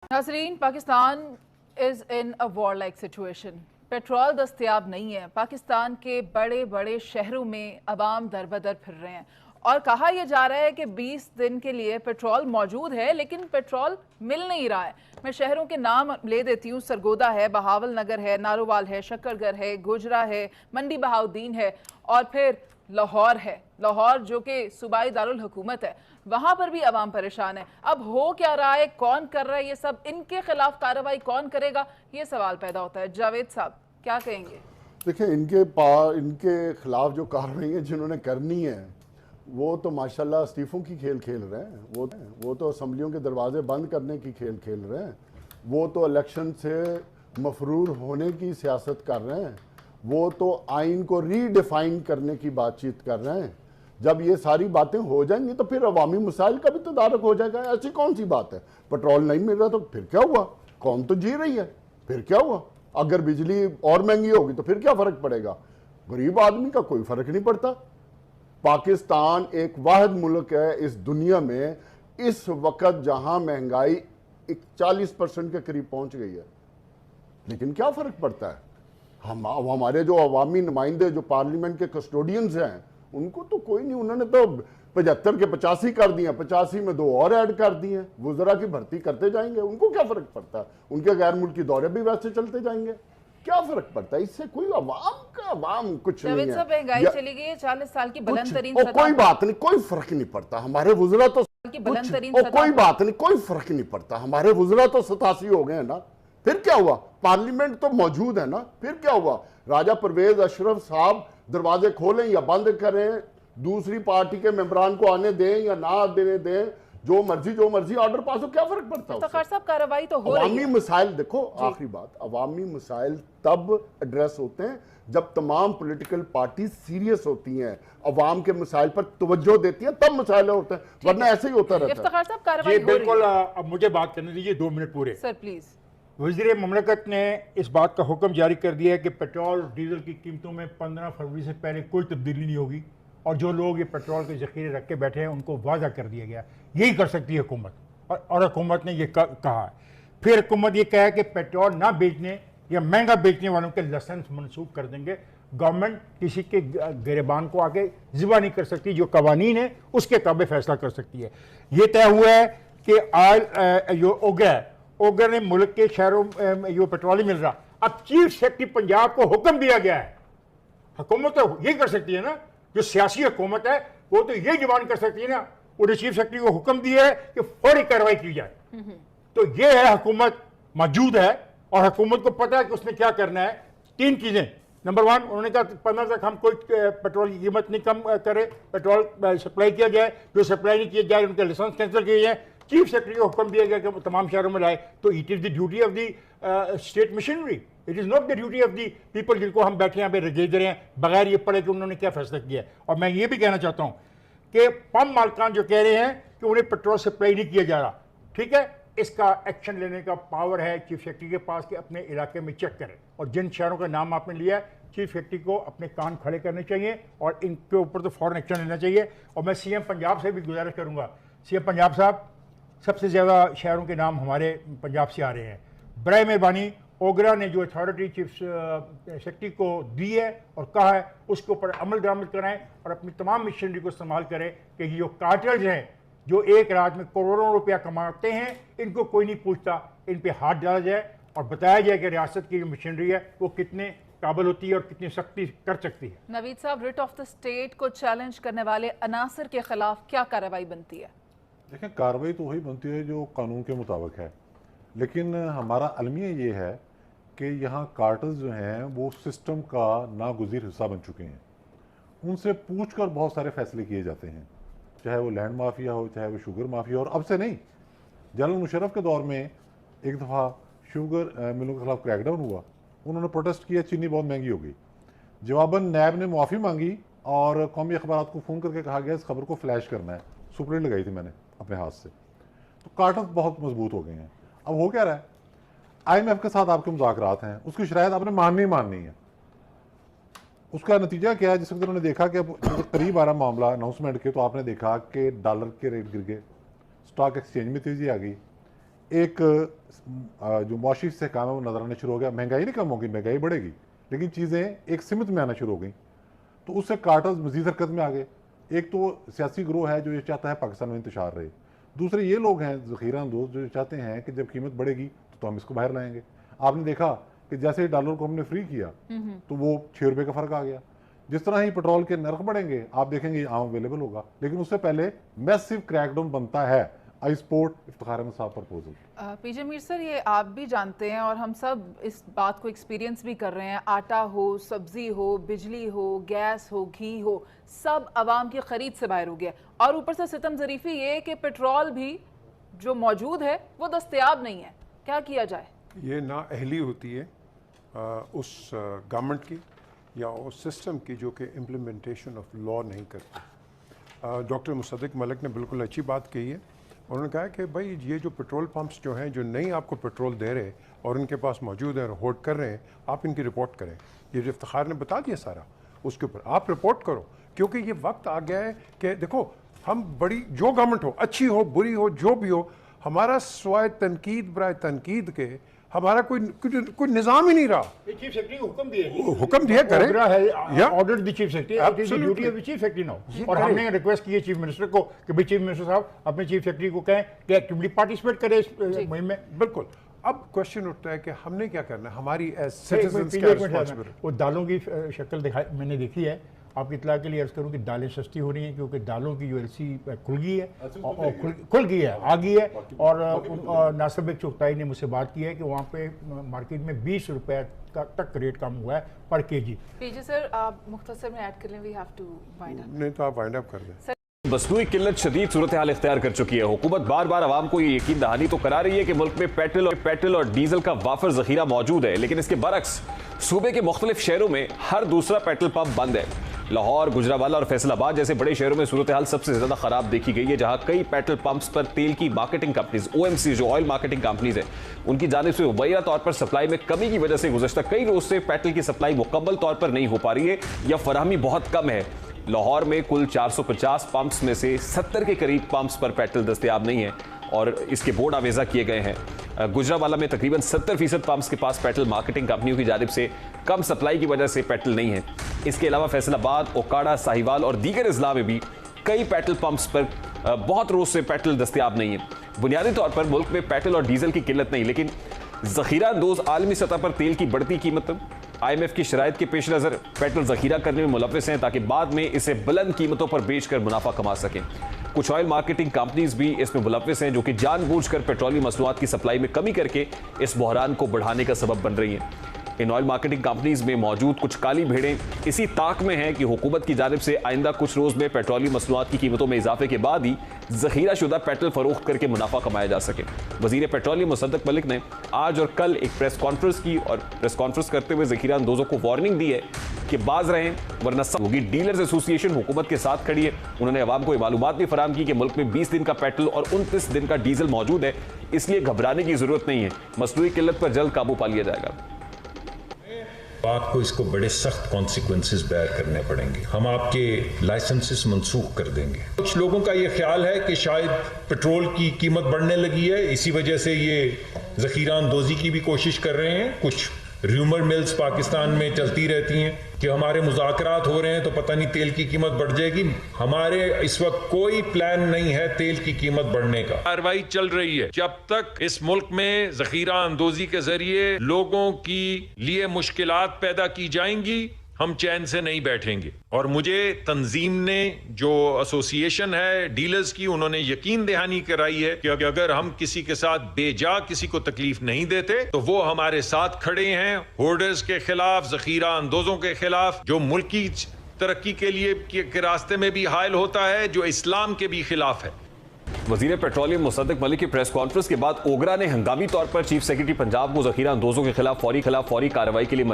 नाज़रीन, Pakistan is in a war like situation. Petrol दस्तयाब नहीं है। पाकिस्तान के बड़े बड़े शहरों में अवाम दर बदर फिर रहे हैं और कहा यह जा रहा है कि 20 दिन के लिए पेट्रोल मौजूद है, लेकिन पेट्रोल मिल नहीं रहा है। मैं शहरों के नाम ले देती हूँ। सरगोदा है, बहावल नगर है, नारोवाल है, शक्करगढ़ है, गोजरा है, मंडी बहाउद्दीन है और फिर लाहौर है। लाहौर जो कि सूबाई दारुल हुकूमत है, वहां पर भी अवाम परेशान है। अब हो क्या रहा है, कौन कर रहा है ये सब, इनके खिलाफ कार्रवाई कौन करेगा, ये सवाल पैदा होता है। जावेद साहब क्या कहेंगे? देखिए, इनके खिलाफ जो कार्रवाई है जिन्होंने करनी है वो तो माशाल्लाह इस्तीफों की खेल खेल रहे हैं। वो तो असम्बलियों के दरवाजे बंद करने की खेल खेल रहे हैं। वो तो इलेक्शन से मफरूर होने की सियासत कर रहे हैं। वो तो आइन को रीडिफाइन करने की बातचीत कर रहे हैं। जब ये सारी बातें हो जाएंगी तो फिर अवामी मसाइल का भी तदारक हो जाएगा। ऐसी कौन सी बात है? पेट्रोल नहीं मिल रहा तो फिर क्या हुआ? कौन तो जी रही है, फिर क्या हुआ? अगर बिजली और महंगी होगी तो फिर क्या फर्क पड़ेगा? गरीब आदमी का कोई फर्क नहीं पड़ता। पाकिस्तान एक वाहिद मुल्क है इस दुनिया में इस वक्त जहां महंगाई 40% के करीब पहुंच गई है, लेकिन क्या फर्क पड़ता है? हमारे जो अवामी नुमाइंदे, जो पार्लियामेंट के कस्टोडियंस हैं, उनको तो कोई नहीं। उन्होंने तो 75 के 85 कर दिए, 85 में 2 और ऐड कर दिए। वुज़रा की भर्ती करते जाएंगे, उनको क्या फर्क पड़ता है? उनके गैर मुल्की दौरे भी वैसे चलते जाएंगे, क्या फर्क पड़ता है? इससे कोई अवाम कुछ नहीं है। महंगाई चली गई है 40 साल की बुलंद तरीन सतह। कोई बात नहीं, कोई फर्क नहीं पड़ता। हमारे वुज़रा तो कोई बात नहीं, कोई फर्क नहीं पड़ता। हमारे वुज़रा तो 87 हो गए हैं ना, फिर क्या हुआ? पार्लियामेंट तो मौजूद है ना, फिर क्या हुआ? राजा परवेज अशरफ साहब दरवाजे खोलें या बंद करें, दूसरी पार्टी के मेंबरान को आने दें या ना देने दें, जो मर्जी ऑर्डर पास हो, क्या फर्क पड़ता है? तो साहब कार्रवाई तो हो रही है। अवामी मसाइल देखो, आखिरी बात, अवामी मसाइल तब एड्रेस होते हैं जब तमाम पॉलिटिकल पार्टी सीरियस होती हैं, अवाम के मसाइल पर तवज्जो देती हैं, तब मसाइल होते हैं, वरना ऐसे ही होता रहता है। इफ्तिखार साहब कार्रवाई हो रही है। बिल्कुल। अब मुझे बात करने दीजिए 2 मिनट पूरे। Sir please. वज़ीर ममलकत ने इस बात का हुक्म जारी कर दिया है कि पेट्रोल डीजल की कीमतों में 15 फरवरी से पहले कोई तब्दीली नहीं होगी और जो लोग ये पेट्रोल के ज़ख़ीरे रख के बैठे हैं उनको वादा कर दिया गया। यही कर सकती है हुकूमत, और हुकूमत ने ये कहा है। फिर हुकूमत ये कहा है कि पेट्रोल ना बेचने या महंगा बेचने वालों के लाइसेंस मनसूख कर देंगे। गवर्नमेंट किसी के गिरबान को आके ज़िबा नहीं कर सकती, जो कवानीन है उसके ताबे फैसला कर सकती है। ये तय हुआ है कि आयल जो ओगर ने मुल्क के शहरों में जो पेट्रोल ही मिल रहा। अब चीफ सेक्रेटरी पंजाब को हुक्म दिया गया है, हुकूमत तो ये कर सकती है ना, जो सियासी हुकूमत है वो तो ये डिमांड कर सकती है ना, उन्हें चीफ सेक्रेटरी को हुक्म दिया है कि फौरी कार्रवाई की जाए। तो ये है, हुकूमत मौजूद है और हुकूमत को पता है कि उसने क्या करना है। 3 चीजें। नंबर 1, उन्होंने कहा 15 तक हम कोई पेट्रोल की कीमत नहीं कम करें, पेट्रोल सप्लाई किया जाए, जो सप्लाई नहीं किया जाए उनके लाइसेंस कैंसिल किए जाए। चीफ सेक्रेटरी को हुक्म दिया गया कि तमाम शहरों में लाए। तो it is the duty of the state machinery, it is not the duty of the people जिनको हम बैठे यहाँ पे रगेज रहे हैं बगैर ये पढ़े कि उन्होंने क्या फैसला किया है। और मैं ये भी कहना चाहता हूँ कि पंप मालिकान जो कह रहे हैं कि उन्हें पेट्रोल सप्लाई नहीं किया जा रहा, ठीक है, इसका एक्शन लेने का पावर है चीफ सेक्रेटरी के पास कि अपने इलाके में चेक करें। और जिन शहरों का नाम आपने लिया है, चीफ सेक्रेटरी को अपने कान खड़े करने चाहिए और इनके ऊपर तो फौरन एक्शन लेना चाहिए। और मैं सीएम पंजाब से भी गुजारिश करूँगा, सीएम पंजाब साहब, सबसे ज़्यादा शहरों के नाम हमारे पंजाब से आ रहे हैं। बराए मेहरबानी ओगरा ने जो अथॉरिटी चीफ सेक्रेटरी को दी है और कहा है उसके ऊपर अमल दरामद कराएं और अपनी तमाम मशीनरी को इस्तेमाल करें कि जो कार्टल्स हैं जो एक रात में करोड़ों रुपया कमाते हैं, इनको कोई नहीं पूछता, इन पे हाथ डाला जाए और बताया जाए कि रियासत की जो मशीनरी है वो कितने काबिल होती है और कितनी सख्ती कर सकती है। नवीद साहब, रिट ऑफ द स्टेट को चैलेंज करने वाले अनासर के खिलाफ क्या कार्रवाई बनती है? देखें, कार्रवाई तो वही बनती है जो कानून के मुताबिक है, लेकिन हमारा अलमिया ये है कि यहाँ कार्टल्स जो हैं वो सिस्टम का नागुज़ीर हिस्सा बन चुके हैं। उनसे पूछकर बहुत सारे फैसले किए जाते हैं, चाहे वो लैंड माफिया हो, चाहे वो शुगर माफिया हो। और अब से नहीं, जनरल मुशर्रफ के दौर में एक दफ़ा शुगर मिलों के खिलाफ क्रैकडाउन हुआ, उन्होंने प्रोटेस्ट किया, चीनी बहुत महंगी हो गई। जवाबन नैब ने मुआफ़ी मांगी और कौमी अखबारात को फ़ोन करके कहा गया इस खबर को फ्लैश करना है। सुप्रीट लगाई थी मैंने अपने हाथ से। तो कार्टल्स बहुत मजबूत हो गए हैं। अब हो क्या रहा है, IMF के साथ आपके मुज़ाकरात हैं, उसकी शरायत आपने माननी है। उसका नतीजा क्या है? जिस वक्त उन्होंने देखा कि अब करीब आ रहा मामला अनाउंसमेंट के, तो आपने देखा कि डॉलर के रेट गिर गए, स्टॉक एक्सचेंज में तेज़ी आ गई, एक जो मुआशी इस्तेहकाम है वो नजर आना शुरू हो गया। महंगाई नहीं कम होगी, महंगाई बढ़ेगी, लेकिन चीज़ें एक सीमित में आना शुरू हो गई, तो उससे कार्टर्स मजीद हरकत में आ गए। एक तो सियासी ग्रोह है जो ये चाहता है पाकिस्तान में इंतशार रहे, दूसरे ये लोग हैं ज़ख़ीरा अंदोज़ जो चाहते हैं कि जब कीमत बढ़ेगी तो हम इसको बाहर लाएंगे। आपने देखा कि जैसे डॉलर को हमने फ्री किया तो वो 6 रुपये का फ़र्क आ गया। जिस तरह ही पेट्रोल के नर्ख बढ़ेंगे आप देखेंगे आम अवेलेबल होगा, लेकिन उससे पहले मैसिव क्रैकडाउन बनता है आईस्पोर्ट इफ्तिखार अहमद साहब प्रपोजल। पीजे मीर सर, ये आप भी जानते हैं और हम सब इस बात को एक्सपीरियंस भी कर रहे हैं, आटा हो, सब्जी हो, बिजली हो, गैस हो, घी हो, सब आवाम की खरीद से बाहर हो गया। और ऊपर से सितम ज़रीफ़ी ये कि पेट्रोल भी जो मौजूद है वो दस्तयाब नहीं है। क्या किया जाए? ये नाअहली होती है उस गवर्नमेंट की या उस सिस्टम की जो कि इम्प्लीमेंटेशन ऑफ लॉ नहीं करती। डॉक्टर मुसद्दिक मलिक ने बिल्कुल अच्छी बात कही है। उन्होंने कहा कि भाई ये जो पेट्रोल पंप्स जो हैं जो नहीं आपको पेट्रोल दे रहे और उनके पास मौजूद है और होल्ड कर रहे हैं, आप इनकी रिपोर्ट करें। ये जो इफ्तिखार ने बता दिया सारा, उसके ऊपर आप रिपोर्ट करो, क्योंकि ये वक्त आ गया है कि देखो हम बड़ी जो गवर्नमेंट हो, अच्छी हो बुरी हो जो भी हो, हमारा स्वाय तनकीद बराए तनकीद के हमारा कोई निज़ाम ही नहीं रहा। चीफ सेक्रेटरी को हुक्म दिया करें, order the chief secretary, it is the duty of the chief secretary now. और हमने रिक्वेस्ट की है चीफ मिनिस्टर को कि भाई चीफ मिनिस्टर साहब अपने चीफ सेक्रेटरी को कहें कि एक्टिवली पार्टिसिपेट करे इस मुहिम में। बिल्कुल। अब क्वेश्चन उठता है कि हमने क्या करना है, हमारी एज सिटीजंस क्या रिस्पांसिबिलिटी। वो दालों की शक्ल मैंने देखी है, आपकी इत्तला के लिए अर्ज करूँ कि दालें सस्ती हो रही हैं क्योंकि दालों की जो एलसी खुल गई है और खुल गई है, आ गई है। और नासिर चुगताई ने मुझसे बात की है कि वहाँ पे मार्केट में 20 रुपए का तक रेट कम हुआ है पर केजी। पीजे सर, आप मुख्तसर में ऐड कर लें, we have to wind up. नहीं तो आप वाइंड अप कर दें। मसनूई किल्लत शदीद सूरत हाल इख्तियार कर चुकी है। हुकूमत बार बार आवाम को ये यकीन दहानी तो करा रही है कि मुल्क में पेट्रोल और डीजल का वाफर जखीरा मौजूद है, लेकिन इसके बरक्स सूबे के मुख्तलिफ शहरों में हर दूसरा पेट्रोल पंप बंद है। लाहौर, गुजरावाला और फैसलाबाद जैसे बड़े शहरों में सूरत हाल सबसे ज्यादा खराब देखी गई है, जहां कई पेट्रोल पंप्स पर तेल की मार्केटिंग कंपनीज OMC जो ऑयल मार्केटिंग कंपनीज है उनकी जानिब से मुबैना तौर पर सप्लाई में कमी की वजह से गुज़श्ता कई रोज से पेट्रोल की सप्लाई मुकम्मल तौर पर नहीं हो पा रही है या फराहमी बहुत कम है। लाहौर में कुल 450 पंप्स में से 70 के करीब पंप्स पर पेट्रोल दस्तयाब नहीं है और इसके बोर्ड आवेजा किए गए हैं। गुजरावाला में तकरीबन 70% पंप्स के पास पेट्रोल मार्केटिंग कंपनियों की जानिब से कम सप्लाई की वजह से पेट्रोल नहीं है। इसके अलावा फैसलाबाद, ओकाड़ा, साहिवाल और दीगर अजला में भी कई पेट्रोल पंप्स पर बहुत रोज से पेट्रोल दस्तयाब नहीं है। बुनियादी तौर पर मुल्क में पेट्रोल और डीजल की किल्लत नहीं, लेकिन जखीरा अंदोज आलमी सतह पर तेल की बढ़ती कीमत IMF की शराइत के पेश नज़र पेट्रोल जखीरा करने में मुलव्विस हैं ताकि बाद में इसे बुलंद कीमतों पर बेचकर मुनाफा कमा सकें। कुछ ऑयल मार्केटिंग कंपनीज भी इसमें मुलव्विस हैं जो कि जानबूझकर पेट्रोलियम मसनूआत की सप्लाई में कमी करके इस बहरान को बढ़ाने का सबब बन रही हैं। इन ऑयल मार्केटिंग कंपनीज में मौजूद कुछ काली भेड़ें इसी ताक में हैं कि हुकूमत की जानिब से आइंदा कुछ रोज में पेट्रोलियम मसनूआत की कीमतों में इजाफे के बाद ही जखीरा शुदा पेट्रोल फरोख्त करके मुनाफा कमाया जा सके। वजीर पेट्रोलियम मुसद्दिक मलिक ने आज और कल एक प्रेस कॉन्फ्रेंस की और प्रेस कॉन्फ्रेंस करते हुए जखीरा अंदोजों को वार्निंग दी है कि बाज रहें वरना सब होगी। डीलर्स एसोसिएशन हुकूमत के साथ खड़ी है। उन्होंने अवाम को मालूमात भी फराहम की कि मुल्क में 20 दिन का पेट्रोल और 29 दिन का डीजल मौजूद है, इसलिए घबराने की जरूरत नहीं है। मसनूई किल्लत पर जल्द काबू पा लिया जाएगा। आपको इसको बड़े सख्त कॉन्सिक्वेंसेस बेयर करने पड़ेंगे। हम आपके लाइसेंसेस मनसूख कर देंगे। कुछ लोगों का ये ख्याल है कि शायद पेट्रोल की कीमत बढ़ने लगी है, इसी वजह से ये जखीरा अंदोजी की भी कोशिश कर रहे हैं। कुछ र्यूमर मिल्स पाकिस्तान में चलती रहती हैं कि हमारे मुज़ाकरात हो रहे हैं तो पता नहीं तेल की कीमत बढ़ जाएगी। हमारे इस वक्त कोई प्लान नहीं है तेल की कीमत बढ़ने का। कार्रवाई चल रही है। जब तक इस मुल्क में जखीरा अंदोजी के जरिए लोगों की लिए मुश्किलात पैदा की जाएंगी, हम चैन से नहीं बैठेंगे। और मुझे तंजीम ने जो एसोसिएशन है डीलर्स की, उन्होंने यकीन दहानी कराई है कि अगर हम किसी के साथ बेजा किसी को तकलीफ नहीं देते तो वो हमारे साथ खड़े हैं। होर्डर्स के खिलाफ, जखीरा अंदोजों के खिलाफ, जो मुल्क की तरक्की के लिए के रास्ते में भी हायल होता है, जो इस्लाम के भी खिलाफ है। वजीर पेट्रोलियम मुसद्दिक मलिक की प्रेस कॉन्फ्रेंस के बाद ओगरा ने हंगामी तौर पर चीफ सेक्रेटरी पंजाब को जखीरा अंदोजों के खिलाफ फौरी कार्रवाई के लिए